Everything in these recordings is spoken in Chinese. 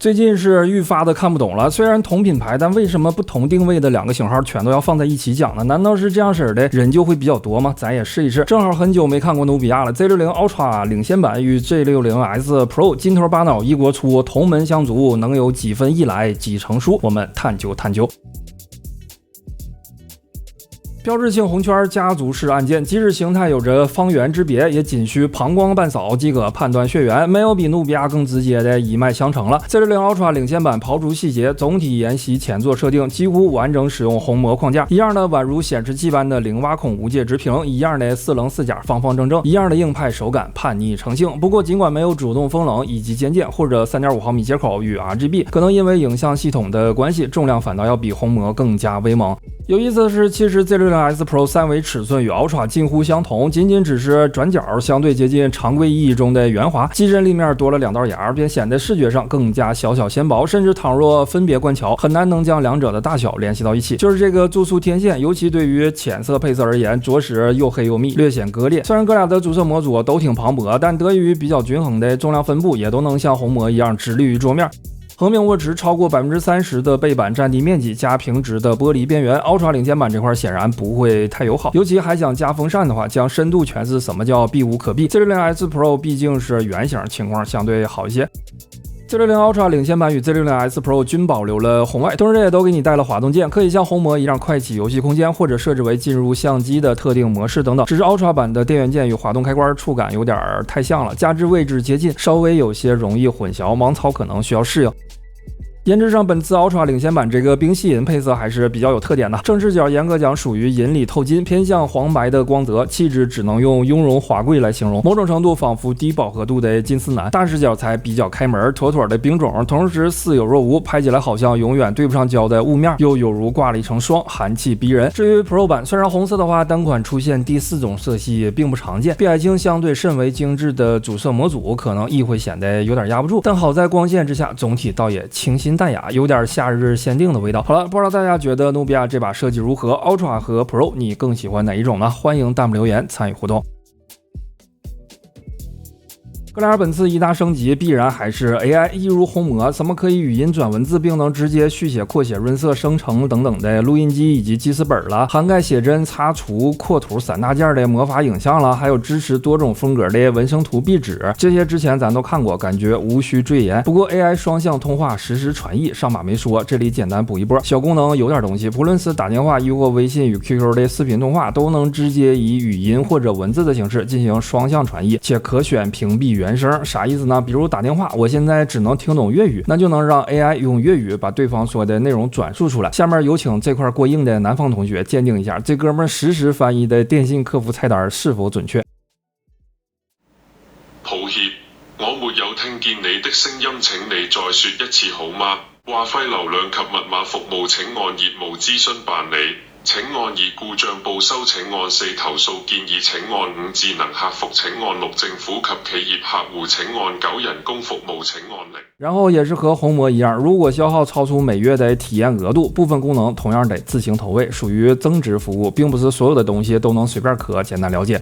最近是愈发的看不懂了，虽然同品牌，但为什么不同定位的两个型号全都要放在一起讲呢？难道是这样式的人就会比较多吗？咱也试一试。正好很久没看过努比亚了 ，Z60 Ultra 领先版与 G60S Pro 金头巴脑一锅出，同门相足，能有几分一来几成熟？我们探究探究。标志性红圈家族式按键，即使形态有着方圆之别，也仅需膀胱半扫即可判断血缘，没有比努比亚更直接的一脉相承了。Z60 Ultra 领先版刨除细节，总体沿袭前作设定，几乎完整使用虹膜框架，一样的宛如显示器般的零挖孔无界直屏，一样的四棱四角方方正正，一样的硬派手感，叛逆成性。不过尽管没有主动风冷以及尖键或者 3.5 毫米接口与 RGB， 可能因为影像系统的关系，重量反倒要比虹膜更加威猛。有意思的是，其实 Z60S Pro 三维尺寸与 Ultra 近乎相同，仅仅只是转角相对接近常规意义中的圆滑，机身立面多了2道牙，便显得视觉上更加小巧纤薄，甚至倘若分别观瞧，很难能将两者的大小联系到一起。就是这个注塑天线，尤其对于浅色配色而言，着实又黑又密，略显割裂。虽然哥俩的主色模组都挺磅礴，但得益于比较均衡的重量分布，也都能像虹膜一样直立于桌面。横屏握持超过 30% 的背板占地面积加平直的玻璃边缘 ，Ultra 领先版这块显然不会太友好，尤其还想加风扇的话，将深度诠释什么叫避无可避。Z60S Pro 毕竟是圆形，情况相对好一些。Z60 Ultra 领先版与 Z60S Pro 均保留了红外，同时也都给你带了滑动键，可以像虹膜一样快启游戏空间，或者设置为进入相机的特定模式等等。只是 Ultra 版的电源键与滑动开关触感有点太像了，加之位置接近，稍微有些容易混淆，盲操可能需要适应。颜值上，本次 Ultra 领先版这个冰系银配色还是比较有特点的，正视角严格讲属于银里透金，偏向黄白的光泽，气质只能用雍容华贵来形容，某种程度仿佛低饱和度的金丝楠。大视角才比较开门，妥妥的冰种，同时似有若无，拍起来好像永远对不上焦的雾面，又有如挂了一层霜，寒气逼人。至于 Pro 版，虽然红色的话单款出现第4种色系并不常见，碧海青相对甚为精致的主色模组可能亦会显得有点压不住，但好在光线之下总体倒也清新淡雅，有点夏日限定的味道。好了，不知道大家觉得努比亚这把设计如何？ Ultra 和 Pro 你更喜欢哪一种呢？欢迎弹幕留言参与互动。哥俩本次一大升级必然还是 AI， 一如虹膜，怎么可以语音转文字，并能直接续写、扩写、润色、生成等等的录音机以及记事本了，涵盖写真、擦除、扩图3大件的魔法影像了，还有支持多种风格的纹生图壁纸，这些之前咱都看过，感觉无需赘言。不过 AI 双向通话实时传译上把没说，这里简单补一波，小功能有点东西，不论是打电话亦或微信与 QQ 的视频通话，都能直接以语音或者文字的形式进行双向传译，且可选屏蔽原声。啥意思呢？比如打电话，我现在只能听懂粤语，那就能让 AI 用粤语把对方说的内容转述出来。下面有请这块过硬的南方同学鉴定一下，这哥们实时翻译的电信客服菜单是否准确。抱歉，我沒有聽見你的聲音，請你再說一次好嗎？話費流量及密碼服務請按業務諮詢辦理，請按2故障報收，請按4投訴建議，請按5智能客服，請按6政府及企業客戶，請按9人工服務，請按0。然后也是和虹膜一样，如果消耗超出每月的体验额度，部分功能同样得自行投喂，属于增值服务，并不是所有的东西都能随便磕。简单了解。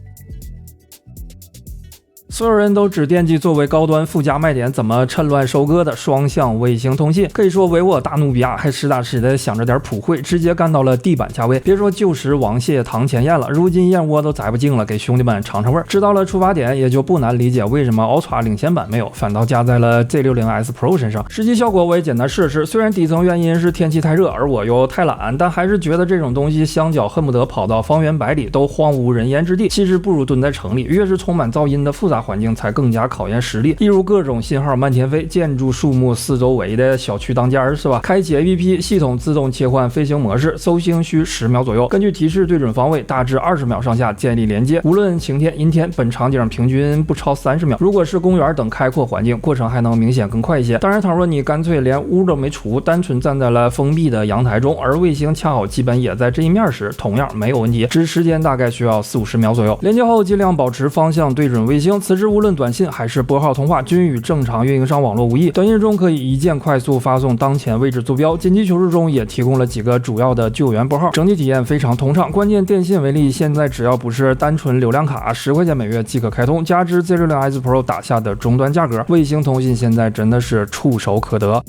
所有人都只惦记作为高端附加卖点怎么趁乱收割的双向卫星通信，可以说唯我大努比亚还实打实的想着点普惠，直接干到了地板价位。别说旧时王谢堂前燕了，如今燕窝都宰不净了，给兄弟们尝尝味儿。知道了出发点，也就不难理解为什么 Ultra 领先版没有，反倒加在了 Z60S Pro 身上。实际效果我也简单试试，虽然底层原因是天气太热，而我又太懒，但还是觉得这种东西相较恨不得跑到方圆百里都荒无人烟之地，其实不如蹲在城里，越是充满噪音的复杂环境才更加考验实力，例如各种信号漫天飞，建筑树木四周围的小区当间是吧？开启 APP 系统自动切换飞行模式，搜星需10秒左右，根据提示对准方位，大致20秒上下建立连接。无论晴天阴天，本场景平均不超30秒。如果是公园等开阔环境，过程还能明显更快一些。当然，倘若你干脆连屋都没出，单纯站在了封闭的阳台中，而卫星恰好基本也在这一面时，同样没有问题，只时间大概需要40-50秒左右。连接后尽量保持方向对准卫星，此此时无论短信还是拨号通话均与正常运营商网络无异，短信中可以一键快速发送当前位置坐标，紧急求助中也提供了几个主要的救援拨号，整体体验非常通畅。关键电信为例，现在只要不是单纯流量卡，10块钱每月即可开通，加之 Z60S Pro 打下的终端价格，卫星通信现在真的是触手可得。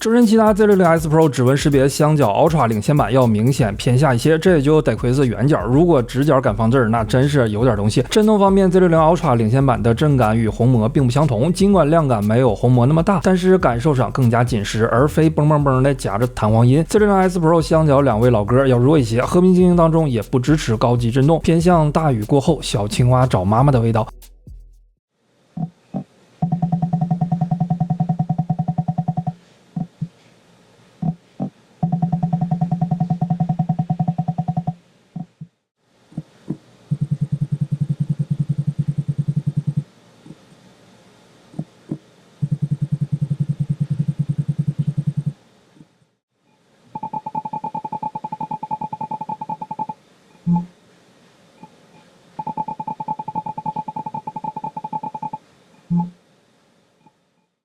真人其他 Z60S Pro 指纹识别相较 Ultra 领先版要明显偏下一些，这也就得亏是圆角，如果直角敢放字儿，那真是有点东西。震动方面 ，Z60 Ultra 领先版的震感与红魔并不相同，尽管量感没有红魔那么大，但是感受上更加紧实，而非嘣嘣嘣的夹着弹簧音。Z60S Pro 相较两位老哥要弱一些，和平精英当中也不支持高级震动，偏向大雨过后小青蛙找妈妈的味道。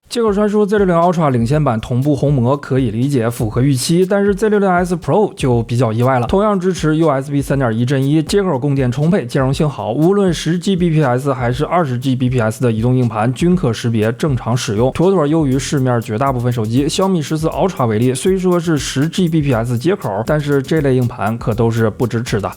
接口传输 Z60 Ultra 领先版同步红魔可以理解，符合预期，但是 Z60S Pro 就比较意外了。同样支持 USB 3.1 阵1，接口供电充沛，兼容性好，无论10Gbps 还是20Gbps 的移动硬盘均可识别正常使用，妥妥优于市面绝大部分手机。小米14 Ultra 为例，虽说是10Gbps 接口，但是这类硬盘可都是不支持的。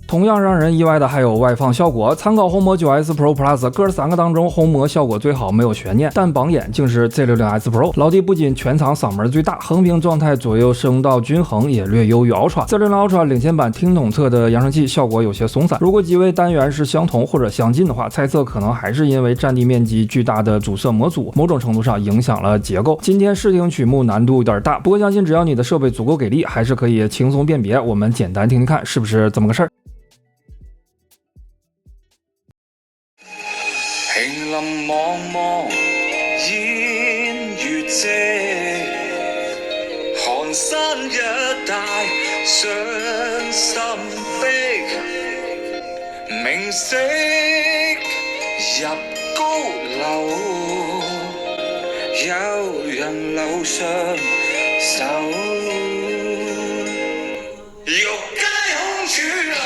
同样让人意外的还有外放效果，参考红魔 9S Pro Plus， 哥3个当中红魔效果最好，没有悬念，但榜眼竟是 Z60S Pro。老弟不仅全场嗓门最大，横屏状态左右声道均衡也略优于 Ultra。Z60 Ultra 领先版听筒侧的扬声器效果有些松散，如果几位单元是相同或者相近的话，猜测可能还是因为占地面积巨大的阻塞模组某种程度上影响了结构。今天试听曲目难度有点大，不过相信只要你的设备足够给力，还是可以轻松辨别。我们简单听听看是不是这么个事儿。平林茫茫煙月夕，寒山一帶傷心的明色入高樓，有人留上手，欲街空處啊！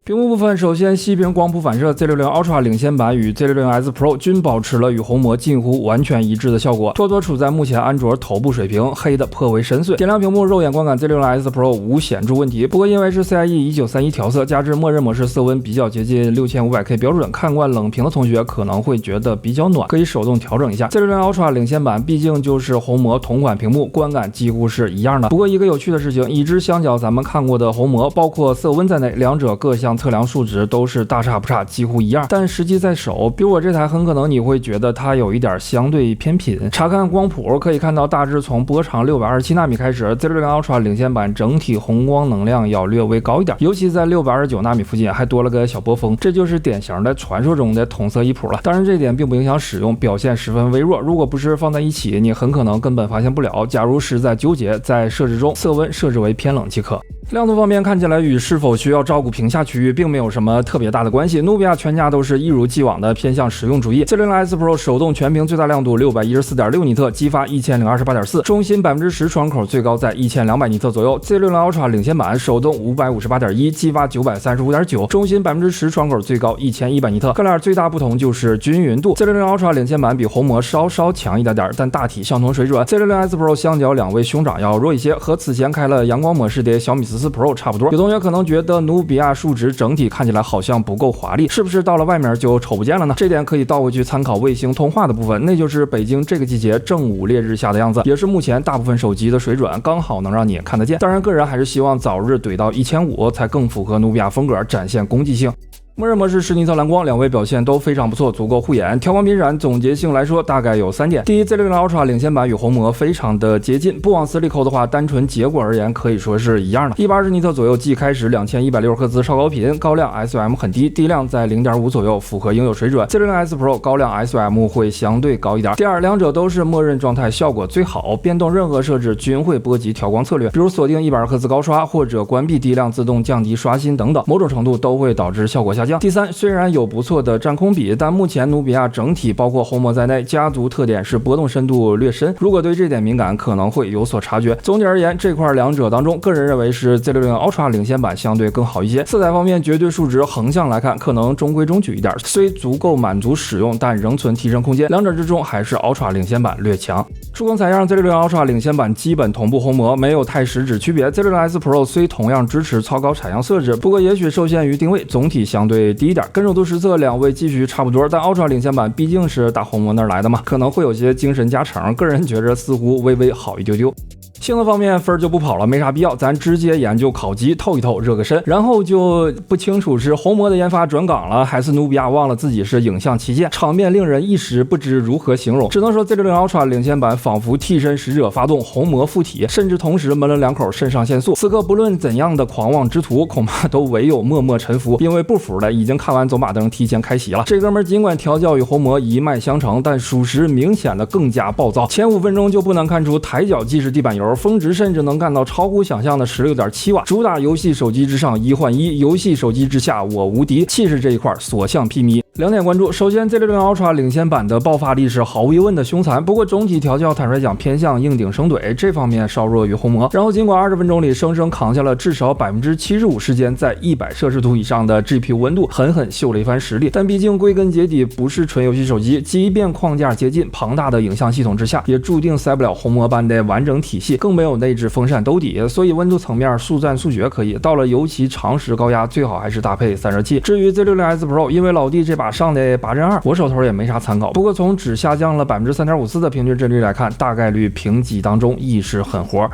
屏幕部分，首先息屏光谱反射 Z60 Ultra 领先版与 Z60S Pro 均保持了与红魔近乎完全一致的效果，妥妥处在目前安卓头部水平，黑的颇为深邃。点亮屏幕，肉眼观感 Z60S Pro 无显著问题，不过因为是 CIE 1931调色，加之默认模式色温比较接近 6500K 标准，看惯冷屏的同学可能会觉得比较暖，可以手动调整一下。Z60 Ultra 领先版毕竟就是红魔同款屏幕，观感几乎是一样的。不过一个有趣的事情，已知相较咱们看过的红魔，包括色温在内，两者各项测量数值都是大差不差，几乎一样，但实际在手，比如我这台很可能你会觉得它有一点相对偏频。查看光谱可以看到，大致从波长627纳米开始 ，Z60 Ultra 领先版整体红光能量要略微高一点，尤其在629纳米附近还多了个小波峰，这就是典型的传说中的同色异谱了。当然这点并不影响使用，表现十分微弱，如果不是放在一起，你很可能根本发现不了。假如实在纠结，在设置中色温设置为偏冷即可。亮度方面看起来与是否需要照顾屏下区域并没有什么特别大的关系，努比亚全家都是一如既往的偏向实用主义。Z60S Pro 手动全屏最大亮度614.6尼特，激发1028.4，中心10%窗口最高在1200尼特左右。Z60 Ultra 领先版手动558.1，激发935.9，中心10%窗口最高1100尼特。各俩最大不同就是均匀度，Z60 Ultra 领先版比红魔稍强一点，但大体相同水准。Z60S Pro 相较两位兄长要弱一些，和此前开了阳光模式的小米14 Pro 差不多。有同学可能觉得努比亚数值整体看起来好像不够华丽，是不是到了外面就瞅不见了呢？这点可以倒回去参考卫星通话的部分，那就是北京这个季节正午烈日下的样子，也是目前大部分手机的水准，刚好能让你看得见。当然个人还是希望早日怼到1500才更符合努比亚风格，展现攻击性。默认模式10尼特蓝光，两位表现都非常不错，足够护眼。调光频闪总结性来说大概有3点。第一 ，Z60 Ultra 领先版与红魔非常的接近，不往死里抠的话，单纯结果而言可以说是一样的。120尼特左右，即开始2160赫兹超高频，高亮 SOM 很低，低亮在0.5左右，符合应有水准。Z60S Pro 高亮 SOM 会相对高一点。第二，两者都是默认状态，效果最好，变动任何设置均会波及调光策略，比如锁定120赫兹高刷，或者关闭低亮自动降低刷新等等，某种程度都会导致效果下降。第三，虽然有不错的占空比，但目前努比亚整体包括红魔在内，家族特点是波动深度略深，如果对这点敏感，可能会有所察觉。总体而言，这块两者当中，个人认为是 Z60 Ultra 领先版相对更好一些。色彩方面，绝对数值横向来看，可能中规中矩一点，虽足够满足使用，但仍存提升空间。两者之中，还是 Ultra 领先版略强。触控采样 Z60 Ultra 领先版基本同步红魔，没有太实质区别。Z60S Pro 虽同样支持超高采样设置，不过也许受限于定位，总体相对低一点。跟手度实测两位继续差不多，但 Ultra 领先版毕竟是打红魔那儿来的嘛，可能会有些精神加成，个人觉着似乎微微好一丢丢。性能方面分就不跑了，没啥必要，咱直接研究烤机透一透，热个身。然后就不清楚是红魔的研发转岗了，还是努比亚忘了自己是影像旗舰，场面令人一时不知如何形容。只能说 Z60 Ultra 领先版仿佛替身使者发动红魔附体，甚至同时闷了2口肾上腺素。此刻不论怎样的狂妄之徒，恐怕都唯有默默臣服，因为不服的已经看完走马灯提前开席了。这哥们尽管调教与红魔一脉相承，但属实明显的更加暴躁，前5分钟就不难看出抬脚即是地板油，峰值甚至能干到超乎想象的16.7瓦，主打游戏手机之上1换1，游戏手机之下我无敌，气势这一块所向披靡。2点关注，首先 Z60 Ultra 领先版的爆发力是毫无疑问的凶残，不过总体调教坦率讲偏向硬顶生怼，这方面稍弱于红魔。然后尽管20分钟里生生扛下了至少75%时间在100摄氏度以上的 GPU 温度，狠狠秀了一番实力，但毕竟归根结底不是纯游戏手机，即便框架接近，庞大的影像系统之下，也注定塞不了红魔般的完整体系，更没有内置风扇兜底，所以温度层面速战速决可以，到了尤其长时高压，最好还是搭配散热器。至于 Z60S Pro， 因为老弟这把上的8帧2，我手头也没啥参考，不过从只下降了 3.54% 的平均帧率来看，大概率评级当中亦是狠活。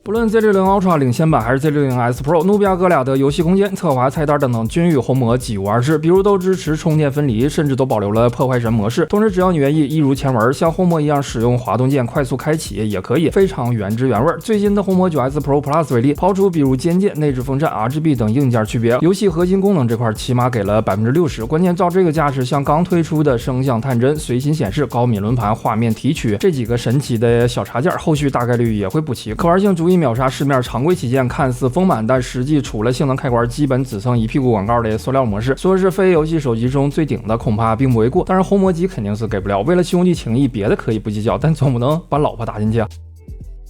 不论 Z60 Ultra 领先版还是 Z60S Pro， 努比亚哥俩的游戏空间、侧滑菜单等等均与红魔几无二致，比如都支持充电分离，甚至都保留了破坏神模式。同时只要你愿意，一如前文，像红魔一样使用滑动键快速开启也可以，非常原汁原味。最新的红魔 9S Pro Plus 为例，抛出比如肩键、内置风扇、RGB 等硬件区别，游戏核心功能这块起码给了 60%， 关键照这个架势，像刚推出的声像探针、随心显示、高敏轮盘、画面提取这几个神奇的小插件，后续大概率也会补齐，可玩性足以秒杀市面常规旗舰看似丰满，但实际除了性能开关基本只剩一屁股广告的塑料模式，说是非游戏手机中最顶的恐怕并不为过。当然红魔机肯定是给不了，为了兄弟情谊，别的可以不计较，但总不能把老婆打进去啊。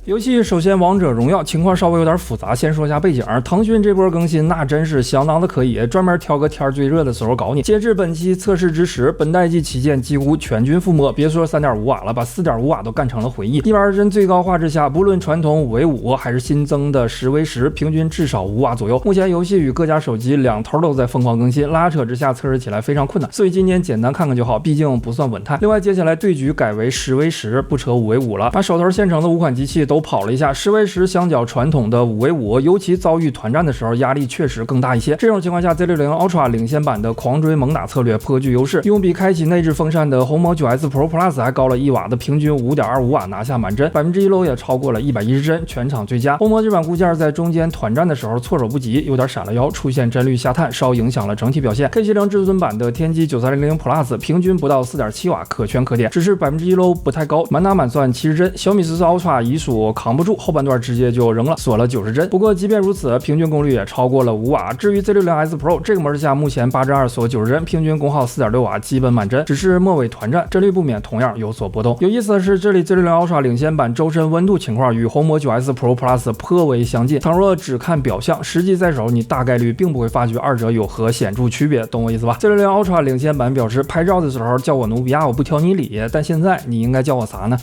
游戏首先王者荣耀情况稍微有点复杂，先说一下背景。腾讯这波更新那真是相当的可以，专门挑个天最热的时候搞你。截至本期测试之时，本代际旗舰几乎全军覆没，别说 3.5 瓦了，把 4.5 瓦都干成了回忆。120帧最高画质下，不论传统 5v5 还是新增的10v10，平均至少5瓦左右。目前游戏与各家手机两头都在疯狂更新，拉扯之下测试起来非常困难，所以今年简单看看就好，毕竟不算稳态。另外接下来对局改为10v10，不扯 5v5 了，把手头现成的5款机器都跑了一下。10v10相较传统的5v5，尤其遭遇团战的时候，压力确实更大一些。这种情况下 ，Z60 Ultra 领先版的狂追猛打策略颇具优势，用比开启内置风扇的红魔 9S Pro Plus 还高了1瓦的平均 5.25 瓦拿下满帧，1漏也超过了110帧，全场最佳。红魔这版固件在中间团战的时候措手不及，有点闪了腰，出现帧率下探，稍影响了整体表现。K70至尊版的天玑9300 Plus 平均不到 4.7 瓦，可圈可点，只是1漏不太高，满打满算70帧。小米14 Ultra 已属速扛不住，后半段直接就扔了，锁了90帧。不过即便如此，平均功率也超过了5瓦。至于 Z60S Pro 这个模式下，目前8针2锁90帧，平均功耗4.6瓦，基本满帧，只是末尾团战，帧率不免同样有所波动。有意思的是，这里 Z60 Ultra 领先版周身温度情况与红魔 9S Pro Plus 颇为相近。倘若只看表象，实际在手你大概率并不会发觉二者有何显著区别，懂我意思吧？ Z60 Ultra 领先版表示，拍照的时候叫我努比亚我不挑你理，但现在你应该叫我啥呢？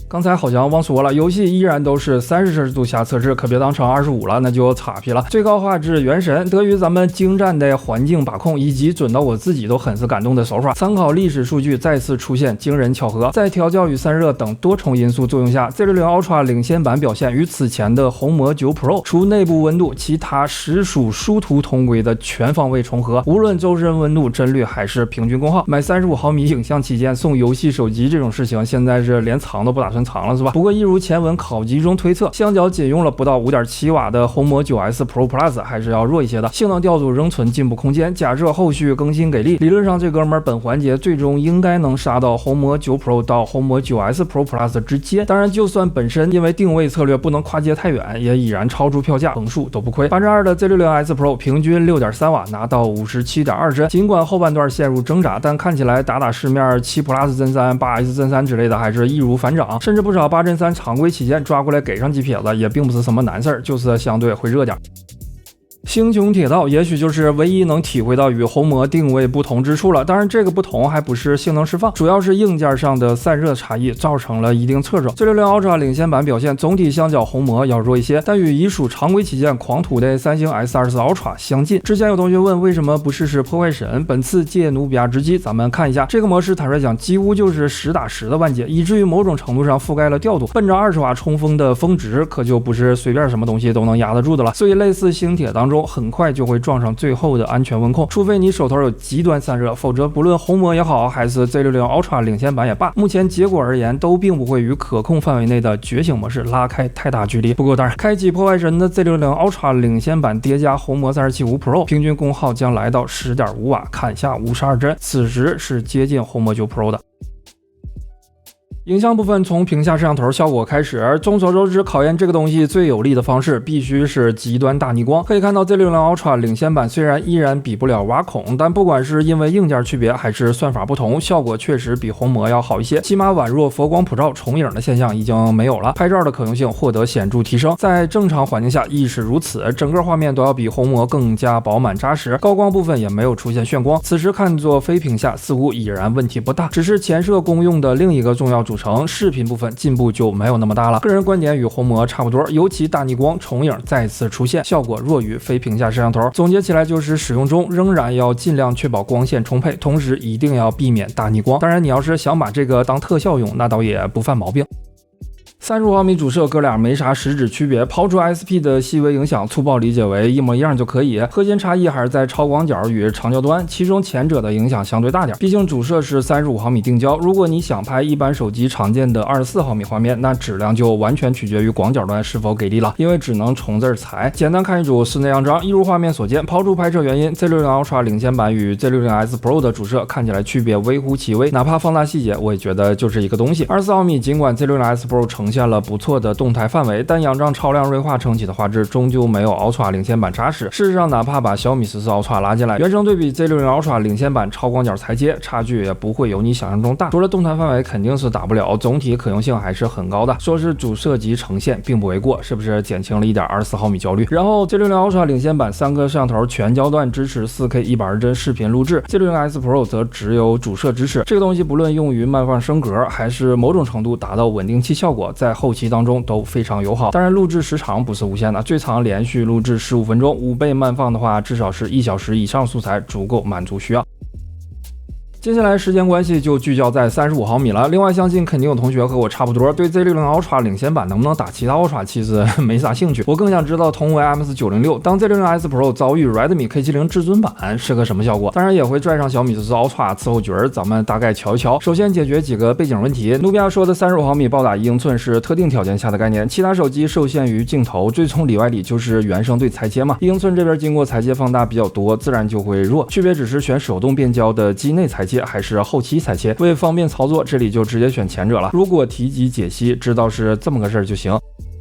刚才好像忘说了，游戏依然都是30摄氏度下测试，可别当成25了，那就差评了。最高画质原神，得益咱们精湛的环境把控以及准到我自己都很是感动的手法。参考历史数据再次出现惊人巧合，在调教与散热等多重因素作用下 ，Z60 Ultra 领先版表现与此前的红魔9 Pro 除内部温度，其他实属殊途同归的全方位重合。无论周身温度、帧率还是平均功耗，买35毫米影像旗舰送游戏手机这种事情，现在是连藏都不打算藏了，是吧？不过一如前文考级中推测，相较仅用了不到 5.7 瓦的红魔 9S Pro Plus 还是要弱一些的，性能调度仍存进步空间。假设后续更新给力，理论上这哥们儿本环节最终应该能杀到红魔9 Pro 到红魔 9S Pro Plus 之间。当然，就算本身因为定位策略不能跨界太远，也已然超出票价，横竖都不亏。8针2的 Z60S Pro 平均 6.3 瓦，拿到 57.2帧。尽管后半段陷入挣扎，但看起来打市面7 Plus 真3、8S 真3之类的还是易如反掌，甚至不少8针3常规旗舰抓过来给上几撇子也并不是什么难事儿，就是相对会热点。星穹铁道也许就是唯一能体会到与红魔定位不同之处了。当然，这个不同还不是性能释放，主要是硬件上的散热差异造成了一定侧重。Z60 Ultra 领先版表现总体相较红魔要弱一些，但与已属常规旗舰狂土的三星 S24 Ultra 相近。之前有同学问为什么不试试破坏神，本次借努比亚之机，咱们看一下这个模式。坦率讲，几乎就是实打实的万劫，以至于某种程度上覆盖了调度。奔着20瓦冲锋的峰值，可就不是随便什么东西都能压得住的了。所以类似星铁当中，很快就会撞上最后的安全温控，除非你手头有极端散热，否则不论红魔也好，还是 Z60 Ultra 领先版也罢，目前结果而言都并不会与可控范围内的觉醒模式拉开太大距离。不过当然，开启破坏神的 Z60 Ultra 领先版叠加红魔375 Pro， 平均功耗将来到 10.5 瓦，砍下52帧，此时是接近红魔9 Pro 的。影像部分从屏下摄像头效果开始，众所周知，考验这个东西最有力的方式必须是极端大逆光。可以看到 Z60 Ultra 领先版虽然依然比不了挖孔，但不管是因为硬件区别还是算法不同，效果确实比红魔要好一些，起码宛若佛光普照重影的现象已经没有了，拍照的可用性获得显著提升。在正常环境下亦是如此，整个画面都要比红魔更加饱满扎实，高光部分也没有出现眩光，此时看作非屏下似乎已然问题不大，只是前摄功用的另一个重要组成视频部分进步就没有那么大了。个人观点与红魔差不多，尤其大逆光重影再次出现，效果弱于非屏下摄像头。总结起来就是使用中仍然要尽量确保光线充沛，同时一定要避免大逆光。当然你要是想把这个当特效用，那倒也不犯毛病。35毫米主摄哥俩没啥实质区别，抛出 SP 的细微影响，粗暴理解为一模一样就可以。核心差异还是在超广角与长焦端，其中前者的影响相对大点，毕竟主摄是35毫米定焦。如果你想拍一般手机常见的24毫米画面，那质量就完全取决于广角端是否给力了，因为只能从这儿裁。简单看一组室内样张，一如画面所见，抛出拍摄原因 ，Z60 Ultra 领先版与 Z60S Pro 的主摄看起来区别微乎其微，哪怕放大细节，我也觉得就是一个东西。24毫米尽管 Z60S Pro 呈现了不错的动态范围，但仰仗超亮锐化撑起的画质终究没有 Ultra 领先版扎实。事实上，哪怕把小米14 Ultra 拉进来，原生对比 Z60 Ultra 领先版超广角裁切，差距也不会有你想象中大。除了动态范围肯定是打不了，总体可用性还是很高的。说是主摄级呈现并不为过，是不是减轻了一点24毫米焦虑？然后 Z60 Ultra 领先版3个摄像头全焦段支持 4K 120帧视频录制 ，Z60S Pro 则只有主摄支持。这个东西不论用于慢放升格，还是某种程度达到稳定器效果，在后期当中都非常友好。当然录制时长不是无限的，最长连续录制15分钟，5倍慢放的话至少是1小时以上素材足够满足需要。接下来时间关系就聚焦在35毫米了。另外，相信肯定有同学和我差不多，对 Z60 Ultra 领先版能不能打其他 Ultra 其实没啥兴趣。我更想知道同为 IMX906，当 Z60S Pro 遭遇 Redmi K70 至尊版是个什么效果。当然也会拽上小米14 Ultra 伺候局儿，咱们大概瞧一瞧。首先解决几个背景问题。努比亚说的35毫米暴打1英寸是特定条件下的概念，其他手机受限于镜头，最终里外里就是原生对裁切嘛。1英寸这边经过裁切放大比较多，自然就会弱。区别只是选手动变焦的机内裁切还是后期裁切，为方便操作，这里就直接选前者了。如果提及解析，知道是这么个事儿就行。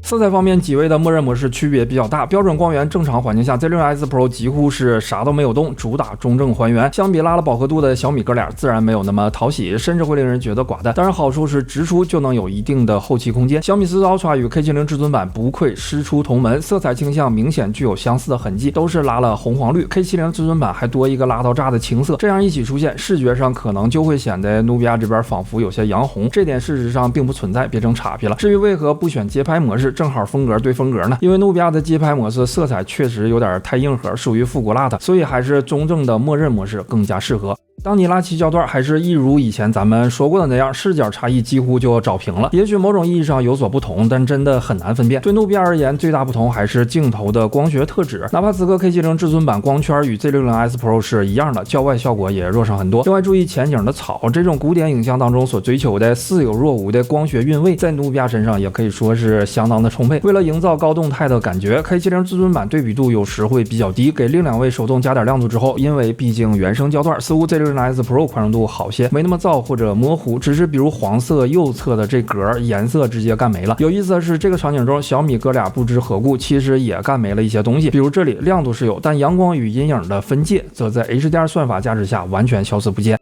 色彩方面，几位的默认模式区别比较大。标准光源正常环境下 Z60S Pro 几乎是啥都没有动，主打中正还原。相比拉了饱和度的小米哥俩，自然没有那么讨喜，甚至会令人觉得寡淡。当然，好处是直出就能有一定的后期空间。小米14 Ultra 与 K70 至尊版不愧师出同门，色彩倾向明显具有相似的痕迹，都是拉了红黄绿。K70 至尊版还多一个拉到炸的青色，这样一起出现，视觉上可能就会显得努比亚这边仿佛有些洋红，这点事实上并不存在，别整岔劈了。至于为何不选街拍模式，正好风格对风格呢？因为努比亚的街拍模式色彩确实有点太硬核，属于复古辣的，所以还是中正的默认模式更加适合。当你拉起焦段，还是一如以前咱们说过的那样，视角差异几乎就找平了。也许某种意义上有所不同，但真的很难分辨。对努比亚而言，最大不同还是镜头的光学特质。哪怕此刻 K70 至尊版光圈与 Z60S Pro 是一样的，校外效果也弱上很多。另外注意前景的草，这种古典影像当中所追求的似有若无的光学韵味，在努比亚身上也可以说是相当的充沛。为了营造高动态的感觉， K70 至尊版对比度有时会比较低，给另两位手动加点亮度之后，因为毕竟原生焦段，似乎 Z60S Pro 宽容度好些，没那么燥或者模糊，只是比如黄色右侧的这格颜色直接干没了。有意思的是，这个场景中小米哥俩不知何故其实也干没了一些东西，比如这里亮度是有，但阳光与阴影的分界则在 HDR 算法加持下完全消失不见。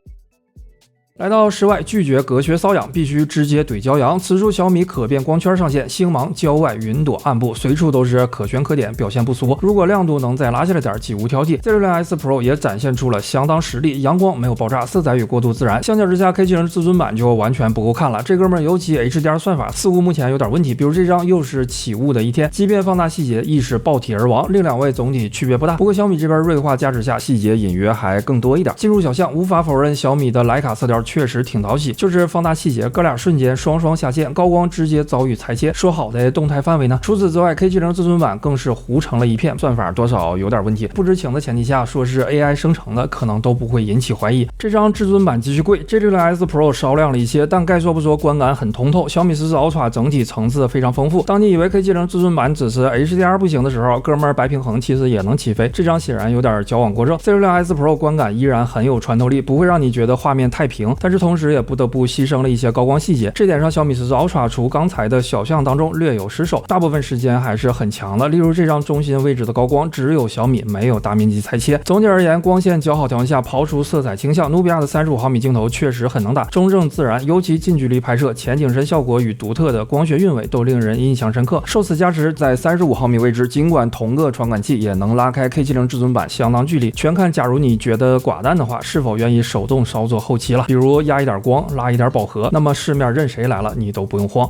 来到室外，拒绝隔靴搔痒，必须直接怼骄阳。此处小米可变光圈上线，星芒、郊外、云朵、暗部，随处都是可圈可点，表现不俗。如果亮度能再拉下来点，几无挑剔。Z60S Pro 也展现出了相当实力，阳光没有爆炸，色彩与过渡自然。相较之下 ，K70 至尊版就完全不够看了。这哥们儿尤其 HDR 算法似乎目前有点问题，比如这张又是起雾的一天，即便放大细节，亦是爆体而亡。另两位总体区别不大，不过小米这边锐化加持下，细节隐约还更多一点。进入小项，无法否认小米的徕卡色调确实挺讨喜，就是放大细节，哥俩瞬间双双下线，高光直接遭遇裁切，说好的动态范围呢？除此之外 ，K70 至尊版更是糊成了一片，算法多少有点问题。不知情的前提下，说是 AI 生成的，可能都不会引起怀疑。这张至尊版继续贵 ，Z60S Pro 稍亮了一些，但该说不说，观感很通透。小米14 Ultra 整体层次非常丰富。当你以为 K70 至尊版只是 HDR 不行的时候，哥们儿白平衡其实也能起飞。这张显然有点矫枉过正。Z60S Pro 观感依然很有穿透力，不会让你觉得画面太平，但是同时也不得不牺牲了一些高光细节，这点上小米14 Ultra 除刚才的小项当中略有失手，大部分时间还是很强的。例如这张中心位置的高光，只有小米没有大面积裁切。总体而言，光线较好条件下，刨除色彩倾向，努比亚的35毫米镜头确实很能打，中正自然，尤其近距离拍摄，前景深效果与独特的光学韵味都令人印象深刻。受此加持，在35毫米位置，尽管同个传感器也能拉开 K70 至尊版相当距离，全看假如你觉得寡淡的话，是否愿意手动稍作后期了，比如压一点光，拉一点饱和，那么市面任谁来了你都不用慌。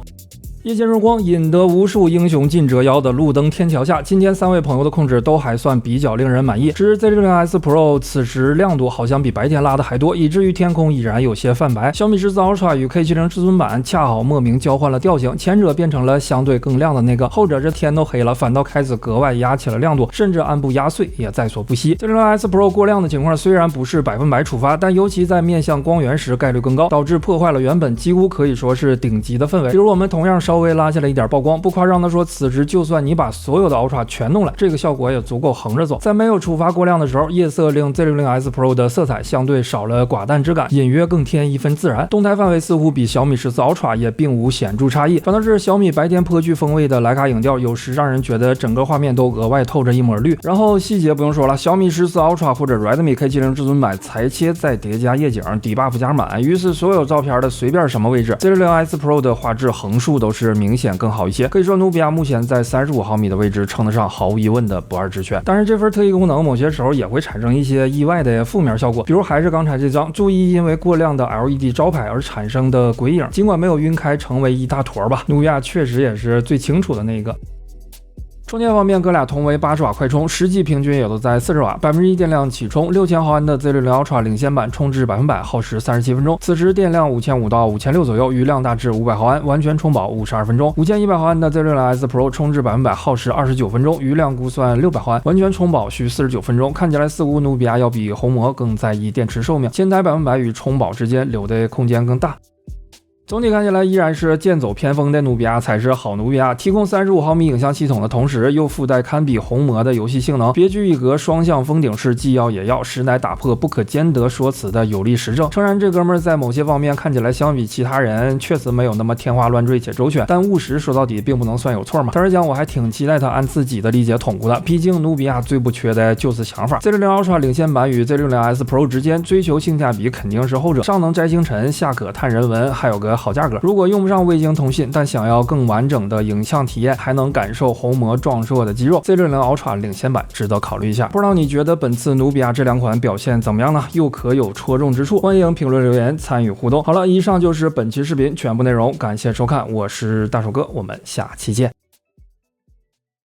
夜间日光引得无数英雄尽折腰的路灯天桥下，今天三位朋友的控制都还算比较令人满意。只是 Z60S Pro 此时亮度好像比白天拉的还多，以至于天空已然有些泛白。小米14 Ultra 与 K70 至尊版恰好莫名交换了调性，前者变成了相对更亮的那个，后者这天都黑了，反倒开始格外压起了亮度，甚至暗部压碎也在所不惜。Z60S Pro 过亮的情况虽然不是100%触发，但尤其在面向光源时概率更高，导致破坏了原本几乎可以说是顶级的氛围。比如我们同样稍微拉下来一点曝光，不夸张的说，此时就算你把所有的 Ultra 全弄了，这个效果也足够横着走。在没有触发过亮的时候，夜色令 Z60S Pro 的色彩相对少了寡淡之感，隐约更添一分自然。动态范围似乎比小米14 Ultra 也并无显著差异，反倒是小米白天颇具风味的徕卡影调，有时让人觉得整个画面都额外透着一抹绿。然后细节不用说了，小米14 Ultra 或者 Redmi K70 至尊版裁切再叠加夜景底 buff 加满，于是所有照片的随便什么位置 Z60S Pro 的画质横竖都是明显更好一些。可以说努比亚目前在35毫米的位置称得上毫无疑问的不二之选。当然这份特异功能某些时候也会产生一些意外的负面效果，比如还是刚才这张，注意因为过亮的 LED 招牌而产生的鬼影，尽管没有晕开成为一大坨吧，努比亚确实也是最清楚的那个。充电方面，哥俩同为80瓦快充，实际平均也都在40瓦，1%电量起充。6000毫安的 Z60 Ultra 领先版充至100%，耗时37分钟，此时电量5500到5600左右，余量大致500毫安，完全充饱52分钟。5100毫安的 Z60S Pro 充至100%，耗时29分钟，余量估算600毫安，完全充饱需49分钟。看起来似乎努比亚要比红魔更在意电池寿命，前台100%与充饱之间留的空间更大。总体看起来依然是剑走偏锋的努比亚才是好努比亚，提供35毫米影像系统的同时，又附带堪比红魔的游戏性能，别具一格双向封顶式既要也要，实乃打破不可兼得说辞的有力实证。诚然，这哥们儿在某些方面看起来相比其他人确实没有那么天花乱坠且周全，但务实说到底并不能算有错嘛。坦率讲，我还挺期待他按自己的理解捅咕的，毕竟努比亚最不缺的就是想法。Z60 Ultra 领先版与 Z60S Pro 之间追求性价比肯定是后者，上能摘星辰，下可探人文，还有个好价格。如果用不上卫星通信，但想要更完整的影像体验，还能感受红魔壮硕的肌肉， Z60 Ultra 领先版值得考虑一下。不知道你觉得本次努比亚这两款表现怎么样呢？又可有戳中之处？欢迎评论留言参与互动。好了，以上就是本期视频全部内容，感谢收看，我是大手哥，我们下期见。